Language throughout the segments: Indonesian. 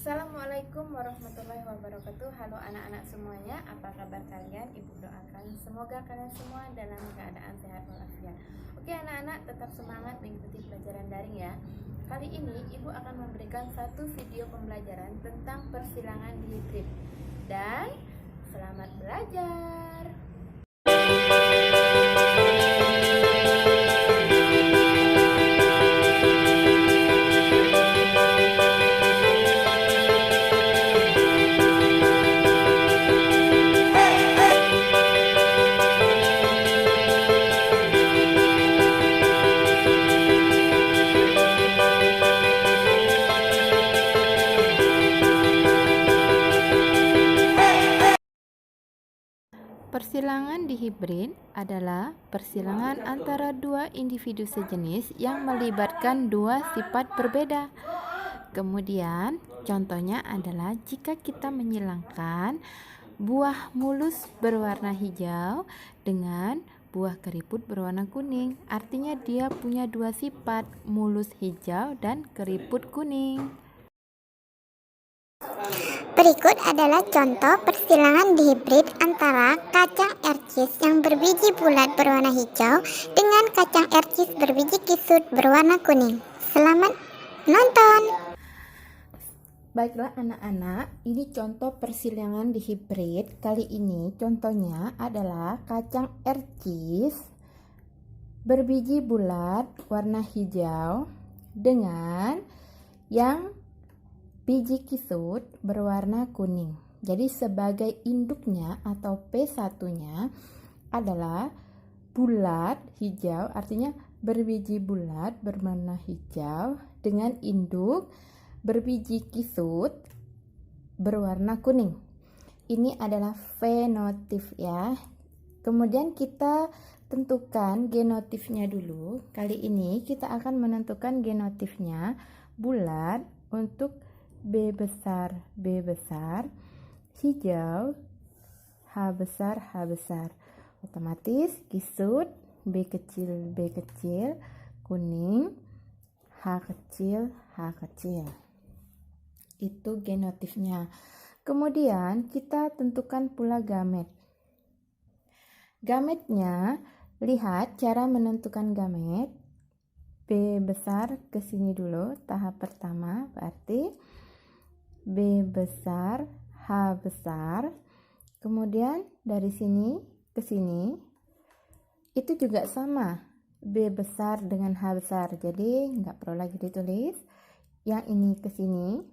Assalamualaikum warahmatullahi wabarakatuh. Halo anak-anak semuanya, apa kabar kalian? Ibu doakan semoga kalian semua dalam keadaan sehat walafiat. Oke anak-anak, tetap semangat mengikuti pelajaran daring ya. Kali ini ibu akan memberikan satu video pembelajaran tentang persilangan dihibrid. Dan selamat belajar. Persilangan dihibrid adalah persilangan antara dua individu sejenis yang melibatkan dua sifat berbeda. Kemudian, contohnya adalah jika kita menyilangkan buah mulus berwarna hijau dengan buah keriput berwarna kuning. Artinya dia punya dua sifat, mulus hijau dan keriput kuning. Berikut adalah contoh persilangan dihibrid antara kacang ercis yang berbiji bulat berwarna hijau dengan kacang ercis berbiji kisut berwarna kuning. Selamat menonton! Baiklah anak-anak, ini contoh persilangan dihibrid. Kali ini contohnya adalah kacang ercis berbiji bulat warna hijau dengan yang biji kisut berwarna kuning. Jadi sebagai induknya atau P1-nya adalah bulat hijau, artinya berbiji bulat berwarna hijau dengan induk berbiji kisut berwarna kuning. Ini adalah fenotip ya. Kemudian kita tentukan genotifnya dulu. Kali ini kita akan menentukan genotifnya bulat untuk B besar, hijau, H besar. Otomatis kisut, B kecil, kuning, H kecil. Itu genotifnya. Kemudian kita tentukan pula gamet. Gametnya, lihat cara menentukan gamet. B besar ke sini dulu, tahap pertama berarti B besar, H besar, kemudian dari sini ke sini itu juga sama, B besar dengan H besar, jadi nggak perlu lagi ditulis. Yang ini ke sini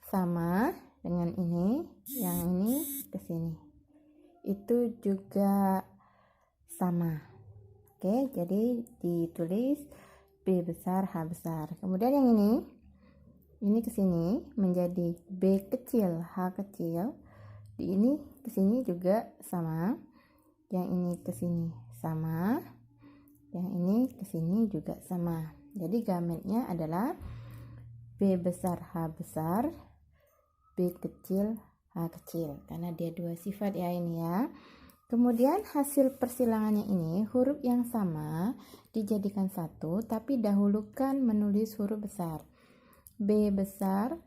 sama dengan ini, yang ini ke sini itu juga sama. Oke, jadi ditulis B besar, H besar. Kemudian yang ini ke sini menjadi B kecil, H kecil. Di ini ke sini juga sama. Yang ini ke sini sama. Yang ini ke sini juga sama. Jadi gametnya adalah B besar, H besar, B kecil, H kecil. Karena dia dua sifat ya ini ya. Kemudian hasil persilangannya ini huruf yang sama dijadikan satu, tapi dahulukan menulis huruf besar. B besar,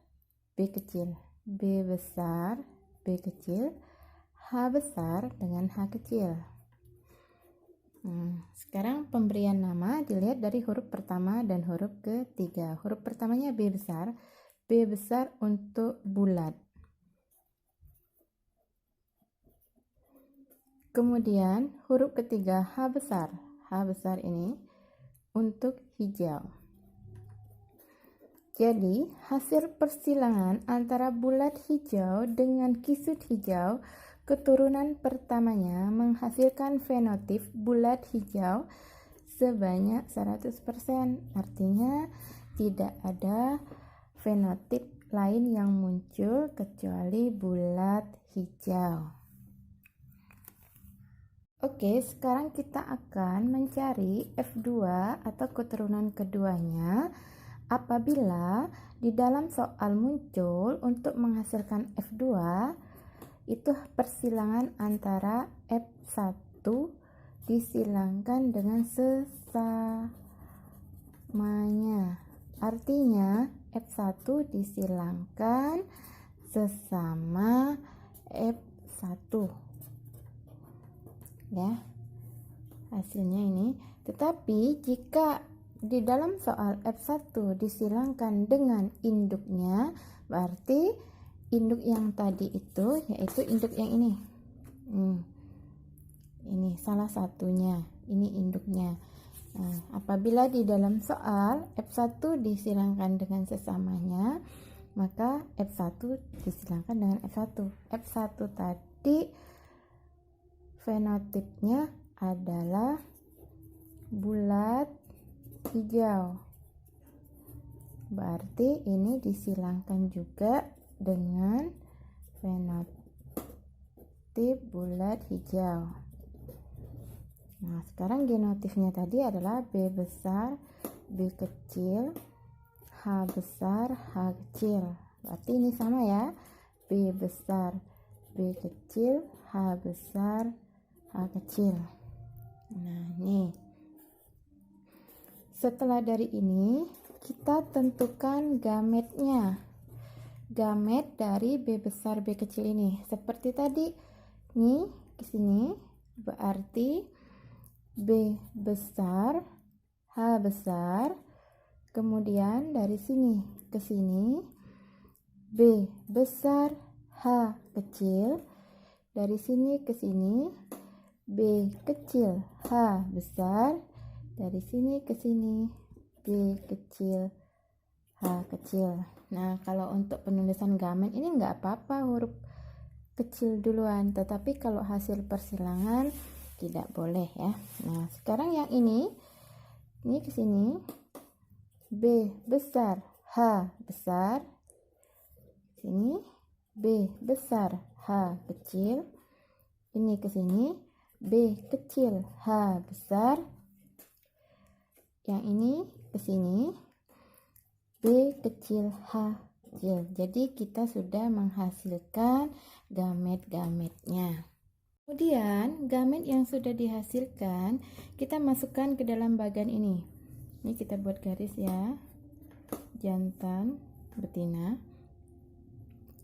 B kecil, B besar, B kecil, H besar dengan H kecil. Sekarang pemberian nama dilihat dari huruf pertama dan huruf ketiga. Huruf pertamanya B besar untuk bulat. Kemudian huruf ketiga H besar ini untuk hijau. Jadi hasil persilangan antara bulat hijau dengan kisut hijau, keturunan pertamanya menghasilkan fenotip bulat hijau sebanyak 100%. Artinya tidak ada fenotip lain yang muncul kecuali bulat hijau. Oke, sekarang kita akan mencari F2 atau keturunan keduanya apabila di dalam soal muncul untuk menghasilkan F2 itu persilangan antara F1 disilangkan dengan sesamanya. Artinya F1 disilangkan sesama F1 ya, hasilnya ini. Tetapi jika di dalam soal F1 disilangkan dengan induknya, berarti induk yang tadi itu yaitu induk yang ini. Ini salah satunya, ini induknya. Nah, apabila di dalam soal F1 disilangkan dengan sesamanya, maka F1 disilangkan dengan F1. F1 tadi fenotipnya adalah bulat hijau. Berarti ini disilangkan juga dengan fenotip bulat hijau. Nah, sekarang genotifnya tadi adalah B besar, B kecil, H besar, H kecil. Berarti ini sama ya. B besar, B kecil, H besar, H kecil. Nah, ini. Setelah dari ini, kita tentukan gametnya. Gamet dari B besar, B kecil ini. Seperti tadi. Nih, ke sini berarti B besar, H besar, kemudian dari sini ke sini B besar, H kecil, dari sini ke sini B kecil, H besar, dari sini ke sini B kecil, H kecil. Nah, kalau untuk penulisan gamet ini nggak apa-apa huruf kecil duluan, tetapi kalau hasil persilangan tidak boleh ya. Nah, sekarang yang ini ke sini B besar, H besar, sini B besar, H kecil, ini ke sini B kecil, H besar, yang ini ke sini B kecil, H kecil. Jadi kita sudah menghasilkan gamet-gametnya. Kemudian gamet yang sudah dihasilkan kita masukkan ke dalam bagian ini. Ini kita buat garis ya, jantan, betina.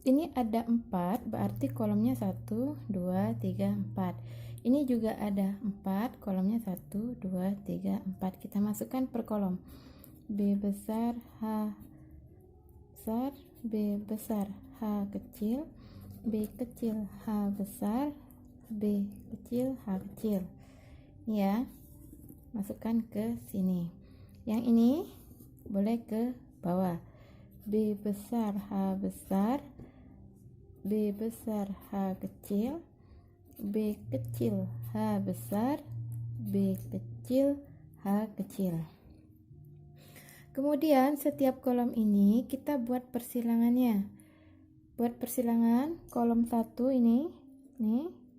Ini ada 4, berarti kolomnya 1, 2, 3, 4. Ini juga ada 4, kolomnya 1, 2, 3, 4. Kita masukkan per kolom. B besar, H besar, B besar, H kecil, B kecil, H besar, B kecil, H kecil. Ya, masukkan ke sini. Yang ini boleh ke bawah. B besar, H besar, B besar, H kecil, B kecil, H besar, B kecil, H kecil. Kemudian setiap kolom ini kita buat persilangannya. Buat persilangan kolom 1 ini,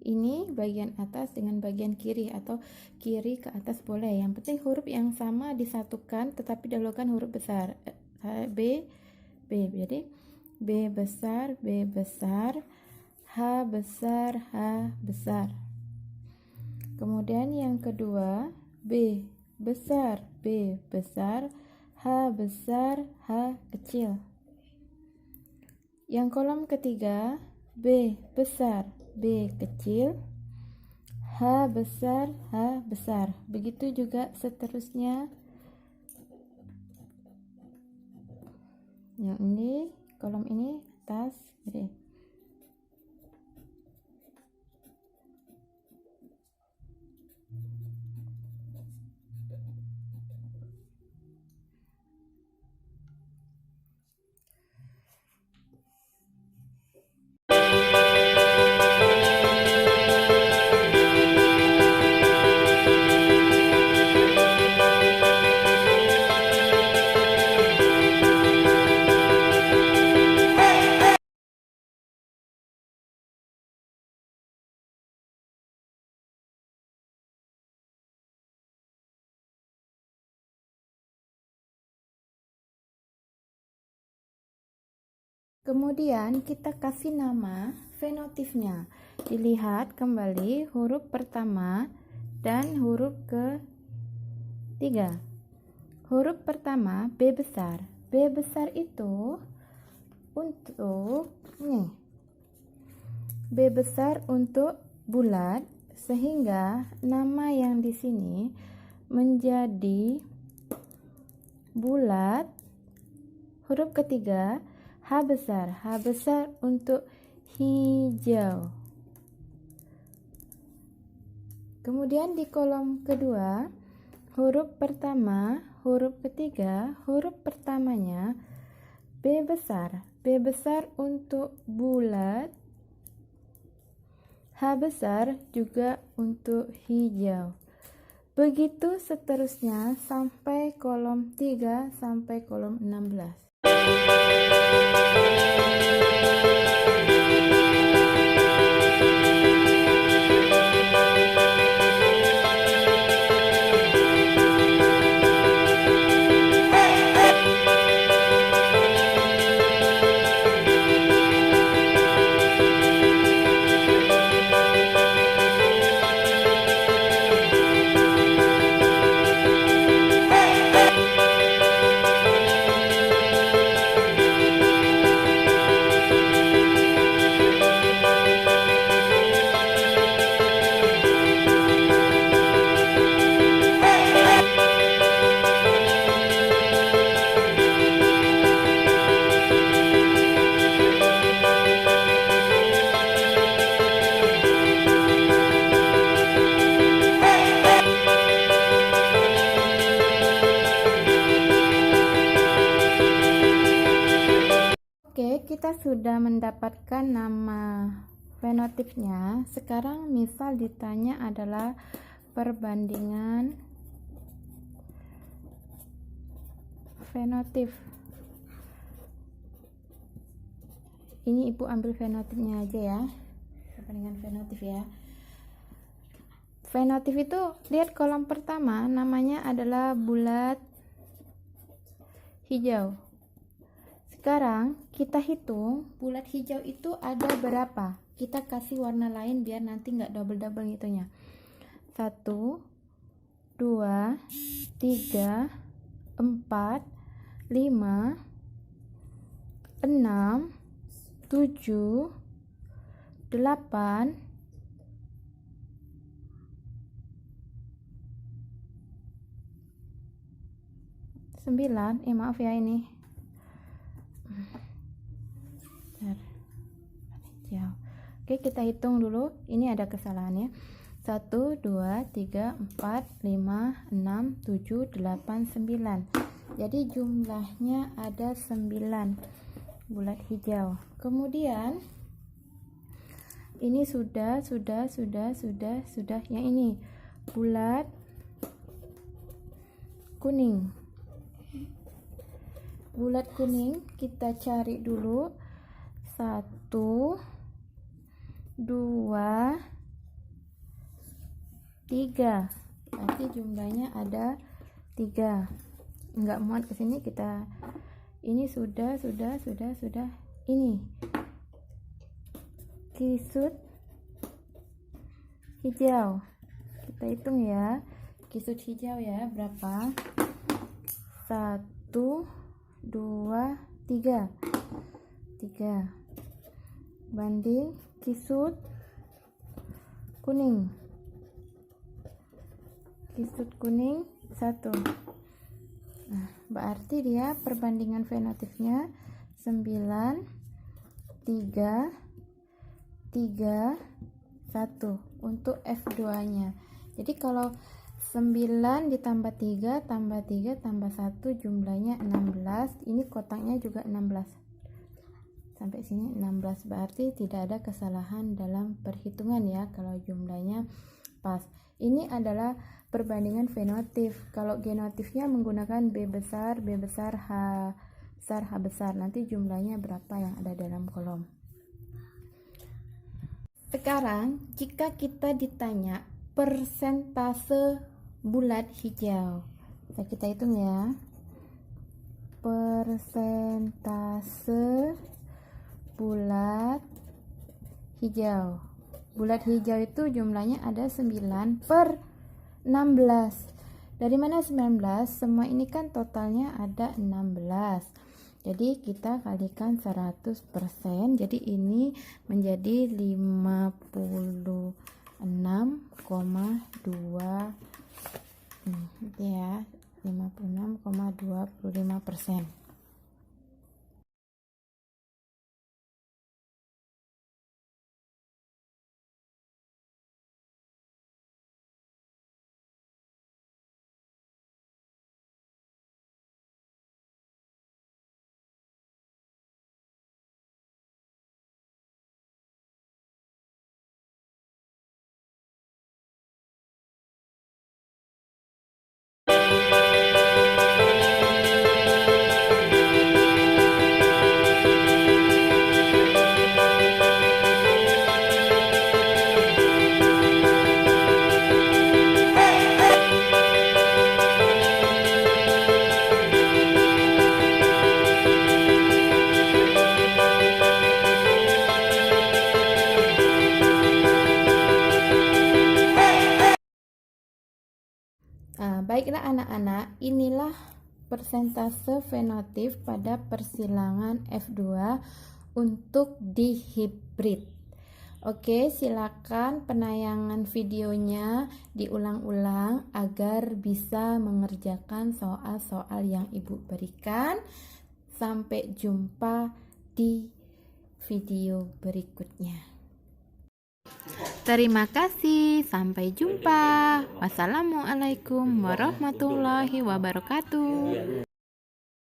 ini bagian atas dengan bagian kiri atau kiri ke atas boleh. Yang penting huruf yang sama disatukan tetapi dahulukan huruf besar. B. Jadi B besar, B besar, H besar, H besar. Kemudian yang kedua B besar, B besar, H besar, H kecil. Yang kolom ketiga B besar, B kecil, H besar, H besar. Begitu juga seterusnya. Yang ini, kolom ini atas, jadi kemudian kita kasih nama fenotipnya. Dilihat kembali huruf pertama dan huruf ketiga. Huruf pertama B besar. B besar itu untuk B besar untuk bulat, sehingga nama yang di sini menjadi bulat. Huruf ketiga H besar. H besar untuk hijau. Kemudian di kolom kedua, huruf pertama, huruf ketiga, huruf pertamanya B besar. B besar untuk bulat. H besar juga untuk hijau. Begitu seterusnya sampai kolom 3 sampai kolom 16. Oke, kita sudah mendapatkan nama fenotipnya. Sekarang misal ditanya adalah perbandingan fenotip. Ini Ibu ambil fenotipnya aja ya. Perbandingan fenotip ya. Fenotip itu lihat kolom pertama, namanya adalah bulat hijau. Sekarang kita hitung bulat hijau itu ada berapa. Kita kasih warna lain biar nanti nggak double-double ngitungnya. 1, 2, 3, 4, 5, 6, 7, 8, 9. Maaf ya ini. Oke, kita hitung dulu. Ini ada kesalahannya. 1, 2, 3, 4, 5, 6, 7, 8, 9. Jadi jumlahnya ada 9 bulat hijau. Kemudian ini sudah. Yang ini bulat kuning. Bulat kuning kita cari dulu. 1, 2, 3. Berarti jumlahnya ada 3. Enggak muat ke sini, kita ini sudah. Ini kisut hijau. Kita hitung ya. Kisut hijau ya, berapa? 1, 2, 3. 3 banding kisut kuning. Kisut kuning 1. Nah, berarti dia perbandingan fenotipnya 9, 3, 3, 1 untuk F2-nya. Jadi kalau 9 ditambah 3 tambah 3 tambah 1 jumlahnya 16. Ini kotaknya juga 16. Sampai sini 16, berarti tidak ada kesalahan dalam perhitungan ya kalau jumlahnya pas. Ini adalah perbandingan fenotip. Kalau genotipnya menggunakan B besar, H besar, H besar. Nanti jumlahnya berapa yang ada dalam kolom. Sekarang jika kita ditanya persentase bulat hijau, kita hitung ya. Persentase bulat hijau. Bulat hijau itu jumlahnya ada 9/16. Dari mana 19? Semua ini kan totalnya ada 16. Jadi kita kalikan 100%. Jadi ini menjadi 56,2 ya, 56,25%. Baiklah anak-anak, inilah persentase fenotif pada persilangan F2 untuk dihibrid. Oke, silakan penayangan videonya diulang-ulang agar bisa mengerjakan soal-soal yang Ibu berikan. Sampai jumpa di video berikutnya. Terima kasih, sampai jumpa. Wassalamualaikum warahmatullahi wabarakatuh.